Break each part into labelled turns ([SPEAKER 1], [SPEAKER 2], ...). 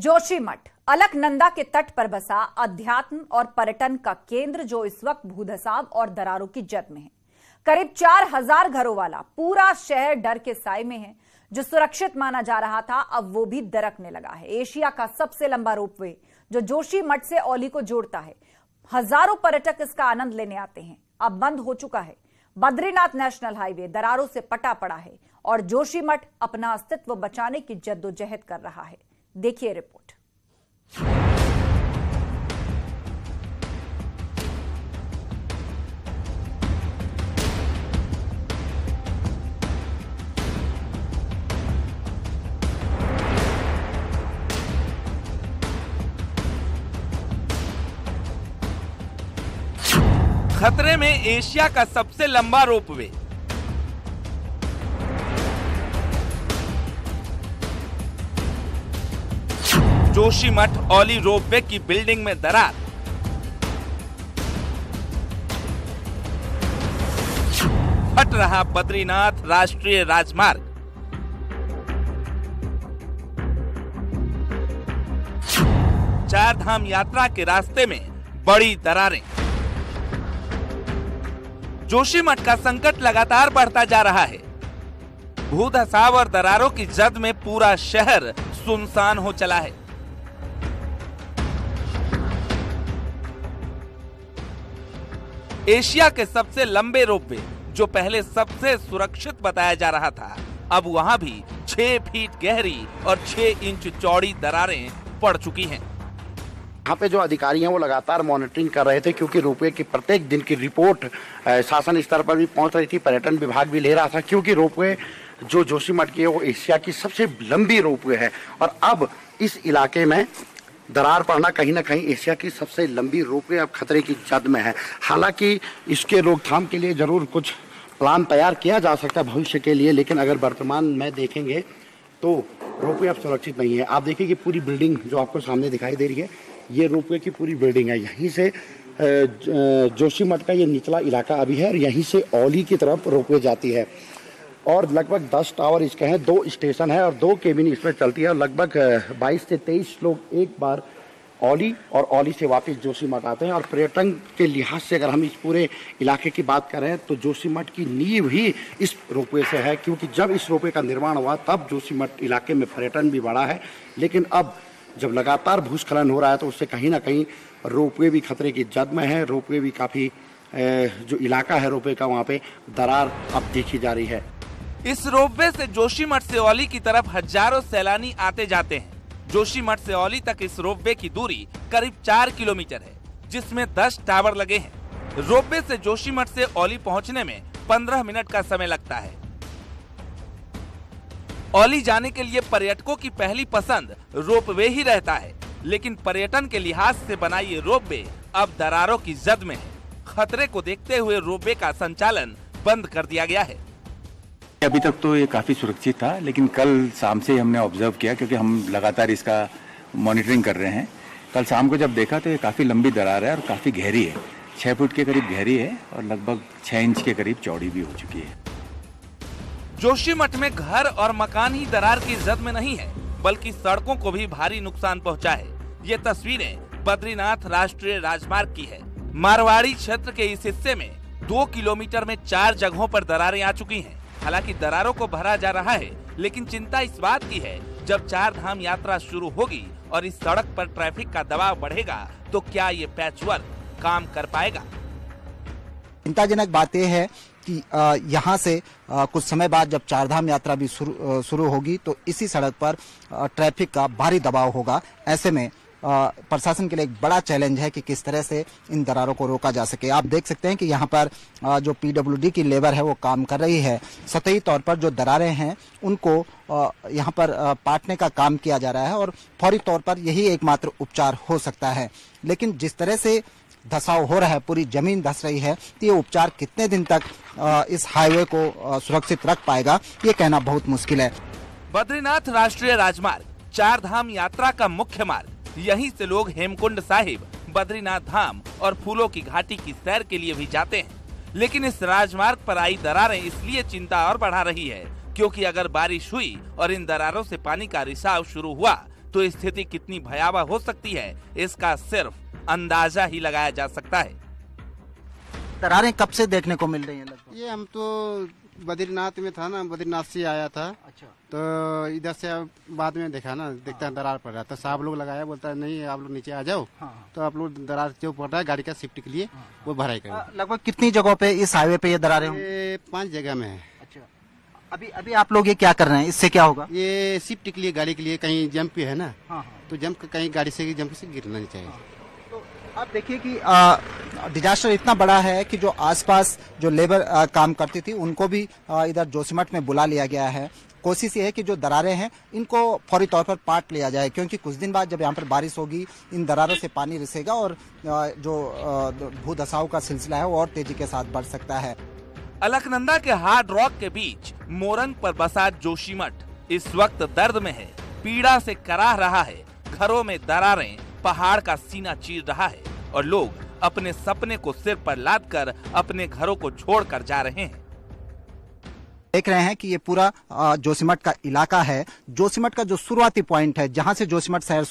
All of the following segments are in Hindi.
[SPEAKER 1] जोशीमठ अलकनंदा के तट पर बसा अध्यात्म और पर्यटन का केंद्र जो इस वक्त भूधसाव और दरारों की जद में है। करीब 4000 घरों वाला पूरा शहर डर के साए में है। जो सुरक्षित माना जा रहा था अब वो भी दरकने लगा है। एशिया का सबसे लंबा रोपवे जो जोशीमठ से औली को जोड़ता है, हजारों पर्यटक इसका आनंद लेने आते हैं, अब बंद हो चुका है। बद्रीनाथ नेशनल हाईवे दरारों से पटा पड़ा है और जोशीमठ अपना अस्तित्व बचाने की जद्दोजहद कर रहा है। देखिए रिपोर्ट।
[SPEAKER 2] खतरे में एशिया का सबसे लंबा रोपवे। जोशीमठ औली रोपवे की बिल्डिंग में दरार। फट रहा बद्रीनाथ राष्ट्रीय राजमार्ग। चार धाम यात्रा के रास्ते में बड़ी दरारें। जोशीमठ का संकट लगातार बढ़ता जा रहा है। भूधसाव और दरारों की जद में पूरा शहर सुनसान हो चला है। एशिया के सबसे लंबे रोपवे जो पहले सबसे सुरक्षित बताया जा रहा था, अब वहां भी 6 फीट गहरी और 6 इंच चौड़ी दरारें पड़ चुकी हैं।
[SPEAKER 3] यहाँ पे जो अधिकारी हैं वो लगातार मॉनिटरिंग कर रहे थे, क्योंकि रोपवे की प्रत्येक दिन की रिपोर्ट शासन स्तर पर भी पहुंच रही थी, पर्यटन विभाग भी ले रहा था, क्योंकि रोपवे जो जोशीमठ की है वो एशिया की सबसे लंबी रोपवे है। और अब इस इलाके में दरार पड़ना कहीं ना कहीं एशिया की सबसे लंबी रोपवे अब खतरे की जद में है। हालांकि इसके रोकथाम के लिए जरूर कुछ प्लान तैयार किया जा सकता है भविष्य के लिए, लेकिन अगर वर्तमान में देखेंगे तो रोपवे अब सुरक्षित नहीं है। आप देखिए कि पूरी बिल्डिंग जो आपको सामने दिखाई दे रही है, ये रोपवे की पूरी बिल्डिंग है। यहीं से जोशीमठ का ये निचला इलाका अभी है और यहीं से औली की तरफ रोपवे जाती है। और लगभग 10 टावर इसके हैं, 2 स्टेशन है और 2 केबिन इसमें चलती है। और लगभग 22 से 23 लोग एक बार औली और औली से वापस जोशीमठ आते हैं। और पर्यटन के लिहाज से अगर हम इस पूरे इलाके की बात करें तो जोशीमठ की नींव ही इस रोपवे से है, क्योंकि जब इस रोपवे का निर्माण हुआ तब जोशीमठ इलाके में पर्यटन भी बढ़ा है। लेकिन अब जब लगातार भूस्खलन हो रहा है तो उससे कहीं ना कहीं रोपवे भी खतरे की जद में है। रोपवे भी काफी जो इलाका है रोपवे का, वहाँ पे दरार अब देखी जा रही है।
[SPEAKER 2] इस रोपवे से जोशीमठ से औली की तरफ हजारों सैलानी आते जाते हैं। जोशीमठ से औली तक इस रोपवे की दूरी करीब 4 किलोमीटर है, जिसमें 10 टावर लगे हैं। रोपवे से जोशीमठ से औली पहुंचने में 15 मिनट का समय लगता है। औली जाने के लिए पर्यटकों की पहली पसंद रोपवे ही रहता है, लेकिन पर्यटन के लिहाज से बना ये रोपवे अब दरारों की जद में है। खतरे को देखते हुए रोपवे का संचालन बंद कर दिया गया है।
[SPEAKER 4] अभी तक तो ये काफी सुरक्षित था, लेकिन कल शाम से हमने ऑब्जर्व किया, क्योंकि हम लगातार इसका मॉनिटरिंग कर रहे हैं। कल शाम को जब देखा तो ये काफी लंबी दरार है और काफी गहरी है, 6 फुट के करीब गहरी है और लगभग 6 इंच के करीब चौड़ी भी हो चुकी है।
[SPEAKER 2] जोशीमठ में घर और मकान ही दरार की जद में नहीं है, बल्कि सड़कों को भी भारी नुकसान पहुंचा है। ये तस्वीरें बद्रीनाथ राष्ट्रीय राजमार्ग की है। मारवाड़ी क्षेत्र के इस हिस्से में 2 किलोमीटर में 4 जगहों पर दरारें आ चुकी हैं। हालांकि दरारों को भरा जा रहा है, लेकिन चिंता इस बात की है जब 4 धाम यात्रा शुरू होगी और इस सड़क पर ट्रैफिक का दबाव बढ़ेगा तो क्या ये पैचवर्क काम कर पाएगा।
[SPEAKER 5] चिंताजनक बात यह है कि यहाँ से कुछ समय बाद जब 4 धाम यात्रा भी शुरू होगी तो इसी सड़क पर ट्रैफिक का भारी दबाव होगा। ऐसे में प्रशासन के लिए एक बड़ा चैलेंज है कि किस तरह से इन दरारों को रोका जा सके। आप देख सकते हैं कि यहाँ पर जो पीडब्ल्यूडी की लेबर है वो काम कर रही है। सतही तौर पर जो दरारें हैं उनको यहाँ पर पाटने का काम किया जा रहा है और फौरी तौर पर यही एकमात्र उपचार हो सकता है। लेकिन जिस तरह से धसाव हो रहा है, पूरी जमीन धस रही है, तो ये उपचार कितने दिन तक इस हाईवे को सुरक्षित रख पाएगा ये कहना बहुत मुश्किल है।
[SPEAKER 2] बद्रीनाथ राष्ट्रीय राजमार्ग 4 धाम यात्रा का मुख्य मार्ग। यहीं से लोग हेमकुंड साहिब, बद्रीनाथ धाम और फूलों की घाटी की सैर के लिए भी जाते हैं। लेकिन इस राजमार्ग पर आई दरारें इसलिए चिंता और बढ़ा रही है, क्योंकि अगर बारिश हुई और इन दरारों से पानी का रिसाव शुरू हुआ तो स्थिति कितनी भयावह हो सकती है इसका सिर्फ अंदाजा ही लगाया जा सकता है।
[SPEAKER 5] दरारें कब से देखने को मिल रही हैं लगभग?
[SPEAKER 6] ये हम तो बद्रीनाथ में था ना, बद्रीनाथ से आया था।
[SPEAKER 5] अच्छा।
[SPEAKER 6] तो इधर से बाद में देखा ना, देखता दरार पड़ रहा था। साहब लोग लगाया, बोलता है नहीं आप लोग नीचे आ जाओ। हाँ। तो आप लोग दरार जो पड़ रहा है गाड़ी का शिफ्ट के लिए वो भराई करें।
[SPEAKER 5] लगभग कितनी जगहों पे इस हाईवे पे ये दरारें होंगी?
[SPEAKER 6] 5 जगह में है।
[SPEAKER 5] अच्छा। अभी आप लोग ये क्या कर रहे हैं, इससे क्या होगा?
[SPEAKER 6] ये शिफ्ट के लिए गाड़ी के लिए कहीं जंप है ना।
[SPEAKER 5] हाँ।
[SPEAKER 6] तो जंप कहीं गाड़ी से जंप से गिरना नहीं चाहिए।
[SPEAKER 5] आप देखिए कि डिजास्टर इतना बड़ा है कि जो आसपास जो लेबर काम करती थी उनको भी इधर जोशीमठ में बुला लिया गया है। कोशिश ये है कि जो दरारें हैं इनको फौरी तौर पर पाट लिया जाए, क्योंकि कुछ दिन बाद जब यहाँ पर बारिश होगी इन दरारों से पानी रिसेगा और जो भूधसाव का सिलसिला है वो और तेजी के साथ बढ़ सकता है।
[SPEAKER 2] अलकनंदा के हार्ड रॉक के बीच मोरंग पर बसा जोशीमठ इस वक्त दर्द में है, पीड़ा से कराह रहा है। घरों में दरारें पहाड़ का सीना चीर रहा है और लोग अपने सपने को सिर पर लादकर अपने घरों को छोड़कर जा रहे हैं।
[SPEAKER 5] देख रहे हैं कि ये पूरा जोशीमठ का इलाका है। जोशीमठ का जो शुरुआती पॉइंट है, जहां से जोशीमठ शहर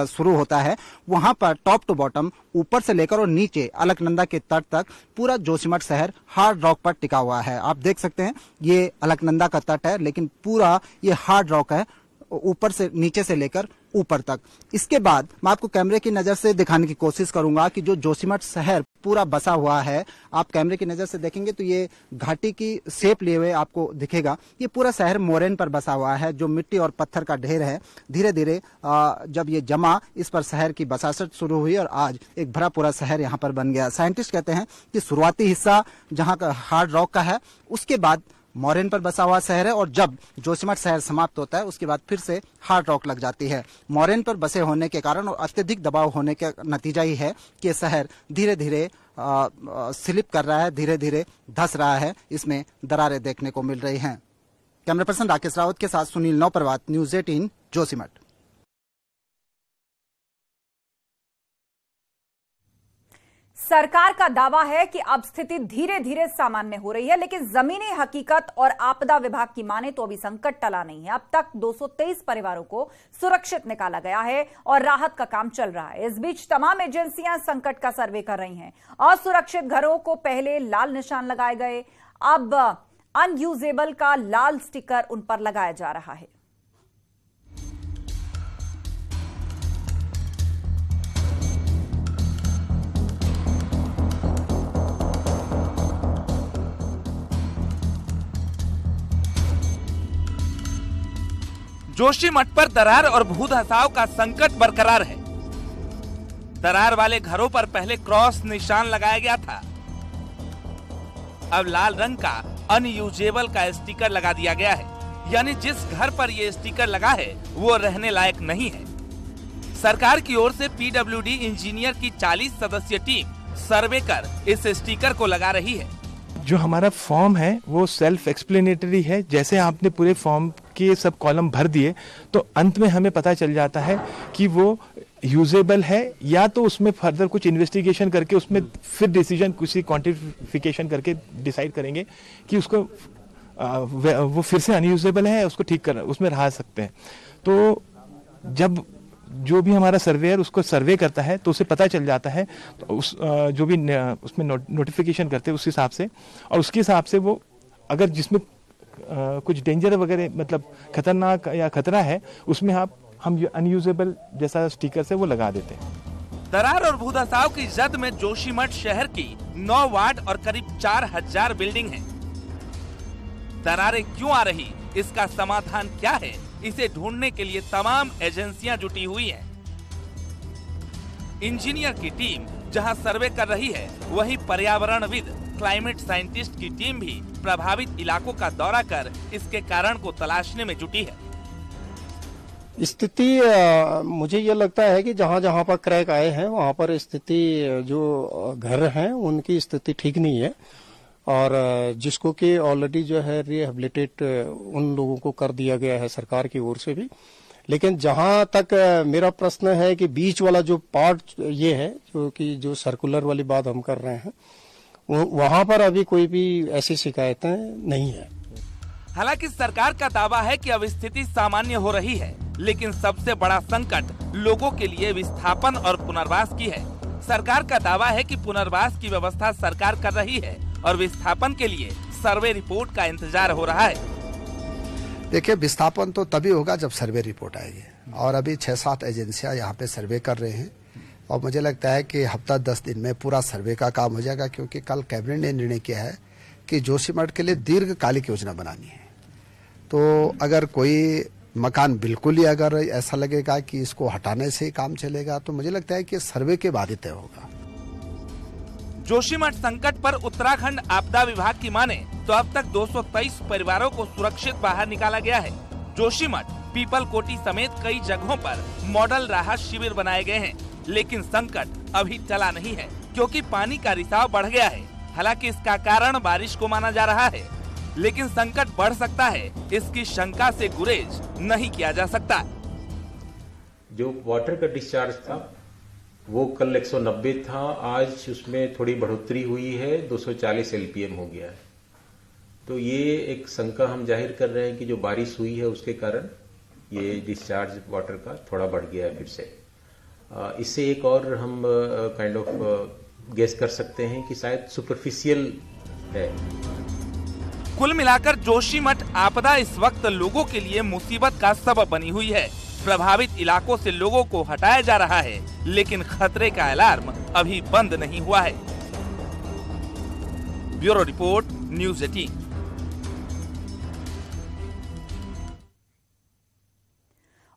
[SPEAKER 5] शुरू होता है, वहां पर टॉप टू बॉटम, ऊपर से लेकर और नीचे अलकनंदा के तट तक पूरा जोशीमठ शहर हार्ड रॉक पर टिका हुआ है। आप देख सकते हैं ये अलकनंदा का तट है, लेकिन पूरा ये हार्ड रॉक है, ऊपर से नीचे से लेकर ऊपर तक। इसके बाद मैं आपको कैमरे की नजर से दिखाने की कोशिश करूंगा कि जो जोशीमठ शहर पूरा बसा हुआ है, आप कैमरे की नजर से देखेंगे तो ये घाटी की शेप लिए हुए आपको दिखेगा। ये पूरा शहर मोरेन पर बसा हुआ है, जो मिट्टी और पत्थर का ढेर है। धीरे धीरे जब ये जमा, इस पर शहर की बसासट शुरू हुई और आज एक भरा पूरा शहर यहाँ पर बन गया। साइंटिस्ट कहते हैं कि शुरुआती हिस्सा जहाँ का हार्ड रॉक का है, उसके बाद मोरेन पर बसा हुआ शहर है, और जब जोशीमठ शहर समाप्त होता है उसके बाद फिर से हार्ड रॉक लग जाती है। मोरेन पर बसे होने के कारण और अत्यधिक दबाव होने का नतीजा ही है कि ये शहर धीरे धीरे स्लिप कर रहा है, धीरे धीरे धस रहा है। इसमें दरारें देखने को मिल रही हैं। कैमरा पर्सन राकेश रावत के साथ सुनील नौप्रवात, न्यूज 18 जोशीमठ।
[SPEAKER 1] सरकार का दावा है कि अब स्थिति धीरे धीरे सामान्य हो रही है, लेकिन जमीनी हकीकत और आपदा विभाग की माने तो अभी संकट टला नहीं है। अब तक 223 परिवारों को सुरक्षित निकाला गया है और राहत का काम चल रहा है। इस बीच तमाम एजेंसियां संकट का सर्वे कर रही हैं। असुरक्षित घरों को पहले लाल निशान लगाए गए, अब अनयूजेबल का लाल स्टिकर उन पर लगाया जा रहा है।
[SPEAKER 2] जोशीमठ पर दरार और भूधसाव का संकट बरकरार है। दरार वाले घरों पर पहले क्रॉस निशान लगाया गया था, अब लाल रंग का अनयूजेबल का स्टिकर लगा दिया गया है। यानी जिस घर पर ये स्टिकर लगा है वो रहने लायक नहीं है। सरकार की ओर से पीडब्ल्यूडी इंजीनियर की 40 सदस्यीय टीम सर्वे कर इस स्टिकर को लगा रही है।
[SPEAKER 7] जो हमारा फॉर्म है वो सेल्फ एक्सप्लेनेटरी है। जैसे आपने पूरे फॉर्म के सब कॉलम भर दिए तो अंत में हमें पता चल जाता है कि वो यूजेबल है, या तो उसमें फर्दर कुछ इन्वेस्टिगेशन करके उसमें फिर डिसीजन कुछ क्वांटिफिकेशन करके डिसाइड करेंगे कि उसको वो फिर से अनयूजेबल है, उसको ठीक कर उसमें रह सकते हैं। तो जब जो भी हमारा सर्वेयर उसको सर्वे करता है तो उसे पता चल जाता है, तो उस जो भी उसमें नोटिफिकेशन करते हैं उस हिसाब से, और उसके हिसाब से वो अगर जिसमें कुछ डेंजर वगैरह मतलब खतरनाक या खतरा है उसमें हम अनयूजेबल जैसा स्टिकर से वो लगा देते हैं।
[SPEAKER 2] दरार और भूधसाव की जद में जोशीमठ शहर की 9 वार्ड और करीब 4000 बिल्डिंग है। दरारें क्यों आ रही, इसका समाधान क्या है, इसे ढूंढने के लिए तमाम एजेंसियां जुटी हुई हैं। इंजीनियर की टीम जहां सर्वे कर रही है, वहीं पर्यावरणविद क्लाइमेट साइंटिस्ट की टीम भी प्रभावित इलाकों का दौरा कर इसके कारण को तलाशने में जुटी है।
[SPEAKER 8] स्थिति मुझे ये लगता है कि जहां जहां पर क्रैक आए हैं वहां पर स्थिति जो घर हैं उनकी स्थिति ठीक नहीं है, और जिसको कि ऑलरेडी जो है रिहेबिलिटेट उन लोगों को कर दिया गया है सरकार की ओर से भी। लेकिन जहां तक मेरा प्रश्न है कि बीच वाला जो पार्ट ये है, जो कि जो सर्कुलर वाली बात हम कर रहे हैं, वहां पर अभी कोई भी ऐसी शिकायतें नहीं है।
[SPEAKER 2] हालांकि सरकार का दावा है कि अब स्थिति सामान्य हो रही है, लेकिन सबसे बड़ा संकट लोगों के लिए विस्थापन और पुनर्वास की है। सरकार का दावा है कि पुनर्वास की व्यवस्था सरकार कर रही है और विस्थापन के लिए सर्वे रिपोर्ट का इंतजार हो रहा है।
[SPEAKER 9] देखिए, विस्थापन तो तभी होगा जब सर्वे रिपोर्ट आएगी और अभी 6-7 एजेंसियां यहाँ पे सर्वे कर रहे हैं और मुझे लगता है कि हफ्ता 10 दिन में पूरा सर्वे का काम हो जाएगा, क्योंकि कल कैबिनेट ने निर्णय किया है कि जोशीमठ के लिए दीर्घकालिक योजना बनानी है। तो अगर कोई मकान बिल्कुल ही अगर ऐसा लगेगा कि इसको हटाने से ही काम चलेगा, तो मुझे लगता है कि सर्वे के बाद ही तय होगा।
[SPEAKER 2] जोशीमठ संकट पर उत्तराखंड आपदा विभाग की माने तो अब तक 223 परिवारों को सुरक्षित बाहर निकाला गया है। जोशीमठ, पीपलकोटी समेत कई जगहों पर मॉडल राहत शिविर बनाए गए हैं, लेकिन संकट अभी टला नहीं है, क्योंकि पानी का रिसाव बढ़ गया है। हालांकि इसका कारण बारिश को माना जा रहा है, लेकिन संकट बढ़ सकता है, इसकी शंका से गुरेज नहीं किया जा सकता।
[SPEAKER 10] जो वाटर का डिस्चार्ज था वो कल 190 था, आज उसमें थोड़ी बढ़ोतरी हुई है, 240 LPM हो गया है। तो ये एक शंका हम जाहिर कर रहे हैं कि जो बारिश हुई है उसके कारण ये डिस्चार्ज वाटर का थोड़ा बढ़ गया है फिर से। इससे एक और हम काइंड ऑफ गेस कर सकते हैं कि शायद सुपरफिशियल है।
[SPEAKER 2] कुल मिलाकर जोशीमठ आपदा इस वक्त लोगों के लिए मुसीबत का सबब बनी हुई है। प्रभावित इलाकों से लोगों को हटाया जा रहा है, लेकिन खतरे का अलार्म अभी बंद नहीं हुआ है। Bureau report, news 18।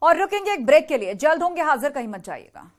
[SPEAKER 1] और रुकेंगे एक ब्रेक के लिए, जल्द होंगे हाजिर, कहीं मत जाइएगा।